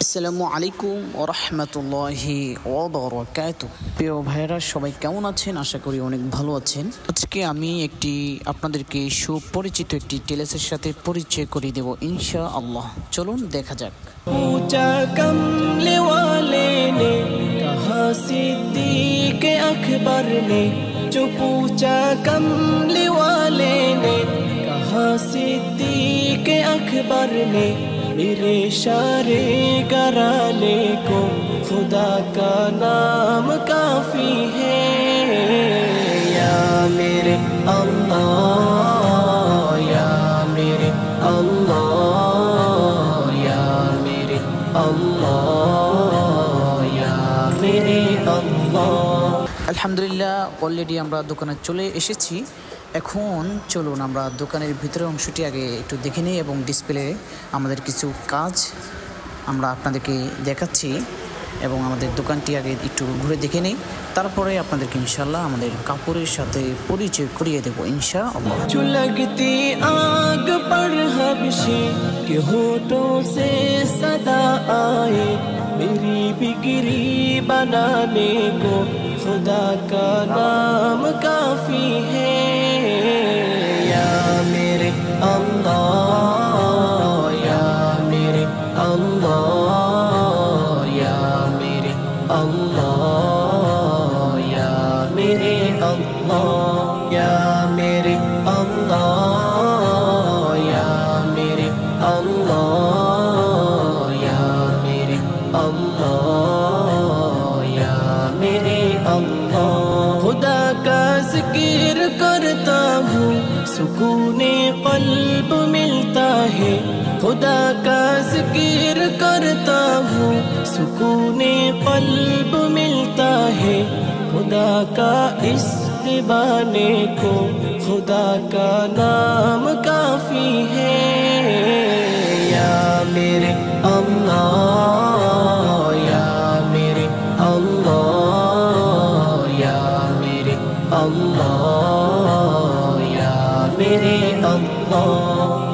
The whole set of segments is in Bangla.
আসসালামু আলাইকুম ওয়া রাহমাতুল্লাহি ওয়া বারাকাতুহু। প্রিয় ভাইরা সবাই কেমন আছেন? আশা করি অনেক ভালো আছেন। আজকে আমি আপনাদেরকে সুপরিচিত একটি টেলেসের সাথে পরিচয় করিয়ে দেব ইনশাআল্লাহ। চলুন দেখা যাক। पूछा कमले वाले ने कहा सिद्दीक अकबर ने, जो पूछा कमले वाले ने कहा सिद्दीक अकबर ने, मेरे इशारे कराने को खुदा का नाम काफी है। या मेरे अल्लाह, या मेरे अल्लाह, या मेरे अल्लाह, या मेरे अल्लाह। আলহামদুলিল্লাহ, অলরেডি আমরা দোকানে চলে এসেছি। এখন চলুন আমরা দোকানের ভিতরের অংশটি আগে একটু দেখে নিই এবং ডিসপ্লে আমাদের কিছু কাজ আমরা আপনাদেরকে দেখাচ্ছি এবং আমাদের দোকানটি আগে একটু ঘুরে দেখে নিই, তারপরে আপনাদেরকে ইনশাআল্লাহ আমাদের কাপড়ের সাথে পরিচয় করিয়ে দেবো ইনশাআল্লাহ। जो लगती आग पर हबशी के होठों से सदा आए, मेरी बिगड़ी बनाने को खुदा का नाम काफी है। या मेरे अल्लाह, या मेरे अल्लाह, या मेरे अल्लाह, या मेरे अल्लाह, या मेरे अल्लाह, या मेरे अल्लाह, या मेरे अल्लाह, या मेरे अल्लाह। खुदा का जिक्र करता हूँ, सुकूने क़ल्ब मिलता है। खुदा का जिक्र करता हूँ, सुकूने क़ल्ब मिलता है। खुदा का इश्क़ पाने को खुदा का नाम काफी है। या मेरे अल्लाह, या मेरे अल्लाह, या मेरे अल्लाह, या मेरे अल्लाह,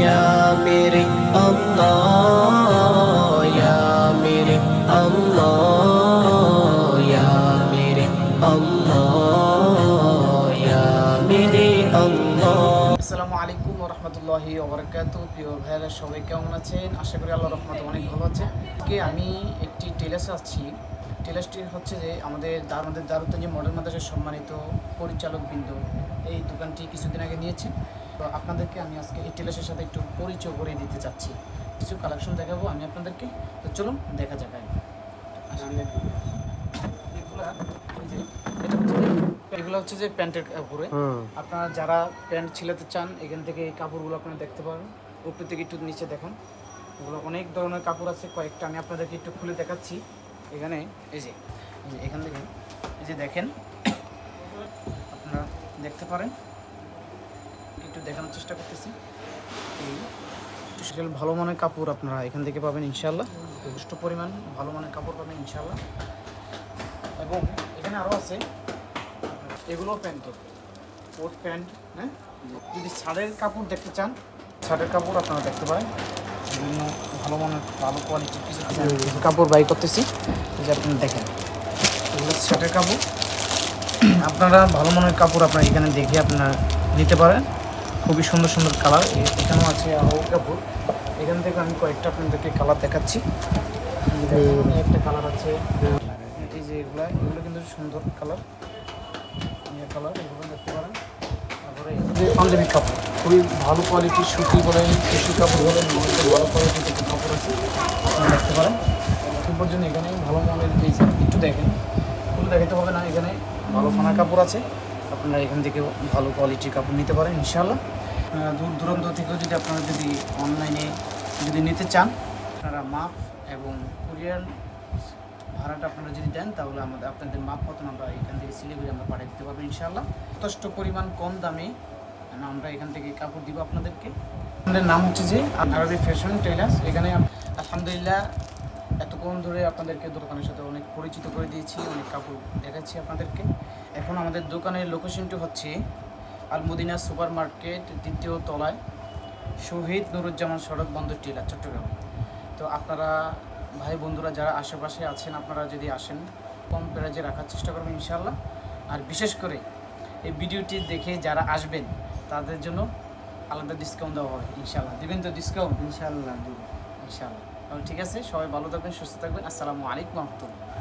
या मेरे अल्लाह, या मेरे अल्लाह, या मेरे अल्लाह, या मेरे अल्लाह। আসসালামু আলাইকুম ওয়া রাহমাতুল্লাহি ওয়া বারাকাতুহু। প্রিয় ভাইরা সবাই কেমন আছেন? আশা করি আল্লাহর রহমতে অনেক ভালো আছেন। আজকে আমি একটি টেলার্সে আছি। টেলার্সটি হচ্ছে যে আমাদের দারুত্তঞ্জি মডেল মাদ্রাসার সম্মানিত পরিচালক বিন্দু এই দোকানটি কিছুদিন আগে নিয়েছেন। তো আপনাদেরকে আমি আজকে এই টেলার্সের সাথে একটু পরিচয় করে দিতে চাচ্ছি, কিছু কালেকশন দেখাবো আমি আপনাদেরকে। তো চলুন দেখা যাক। এগুলো হচ্ছে যে প্যান্টের কাপড়ে, আপনারা যারা প্যান্ট ছিলাতে চান এখান থেকে এই কাপড়গুলো আপনারা দেখতে পারেন। উপর থেকে একটু নিচে দেখুন, এগুলো অনেক ধরনের কাপড় আছে। কয়েকটা আমি আপনাদেরকে একটু খুলে দেখাচ্ছি। এখানে এই যে এখান থেকে এই যে দেখেন, আপনারা দেখতে পারেন, একটু দেখানোর চেষ্টা করতেছি। এই ভালো মানের কাপড় আপনারা এখান থেকে পাবেন ইনশাআল্লাহ। যথেষ্ট পরিমাণ ভালো মানের কাপড় পাবেন ইনশাআল্লাহ। এবং এখানে আরও আছে, এগুলো প্যান্টের কোট প্যান্ট। হ্যাঁ, যদি শার্টের কাপড় দেখতে চান, শার্টের কাপড় আপনারা দেখতে পারেন। বিভিন্ন ভালো মানের ভালো কোয়ালিটির কিছু কাপড় বাই করতেছি, যে আপনারা দেখেন এগুলো শার্টের কাপড়। আপনারা ভালো মানের কাপড় আপনারা এখানে দেখে আপনারা নিতে পারেন। খুবই সুন্দর সুন্দর কালার এখানেও আছে আরও কাপড়। এখান থেকে আমি কয়েকটা আপনাদেরকে কালার দেখাচ্ছি। একটা কালার আছে, এই যে এগুলো কিন্তু সুন্দর কালার, কালার এগুলো দেখতে পারেন। তারপরে পাঞ্জাবি কাপড় খুবই ভালো কোয়ালিটির, সুতি বলেন টিস্যু কাপড় বলেন, ভালো কোয়ালিটির কিছু কাপড় আছে আপনারা দেখতে পারেন। সেই পর্যন্ত এখানে ভালো মানের এই একটু দেখেন, খুলে দেখাতে হবে না, এখানে ভালো ফানা কাপড় আছে। আপনারা এখান থেকে ভালো কোয়ালিটির কাপড় নিতে পারেন ইনশাআল্লাহ। দূর দূরান্ত থেকেও যদি আপনারা যদি অনলাইনে যদি নিতে চান, আপনারা মাপ এবং কুরিয়ার ভাড়াটা আপনারা যদি দেন তাহলে আপনাদের মাপ মতন আমরা এখান থেকে শিলিগুড়ি আমরা পাঠিয়ে দিতে পারবো ইনশাআল্লাহ। যথেষ্ট পরিমাণ কম দামে আমরা এখান থেকে কাপড় দিব আপনাদেরকে। আমাদের নাম হচ্ছে যে আরবি ফ্যাশন টেলার্স। এখানে আলহামদুলিল্লাহ এতক্ষণ ধরে আপনাদেরকে দোকানের সাথে অনেক পরিচিত করে দিয়েছি, অনেক কাপড় দেখাচ্ছি আপনাদেরকে। এখন আমাদের দোকানের লোকেশনটি হচ্ছে আল মদিনা সুপার মার্কেট, দ্বিতীয় তলায়, শহীদ নুরুজ্জামান সড়ক, বন্দর টিলা, চট্টগ্রাম। তো আপনারা ভাই বন্ধুরা যারা আশেপাশে আছেন আপনারা যদি আসেন কম প্রাইজে রাখার চেষ্টা করবেন ইনশাআল্লাহ। আর বিশেষ করে এই ভিডিওটি দেখে যারা আসবেন তাদের জন্য আলাদা ডিসকাউন্ট দেওয়া হবে ইনশাআল্লাহ। দিবেন তো ডিসকাউন্ট? ইনশাআল্লাহ দিব। ইনশাআল্লাহ। তাহলে ঠিক আছে, সবাই ভালো থাকবেন, সুস্থ থাকবেন। আসসালামু আলাইকুম রহমতুল্লাহ।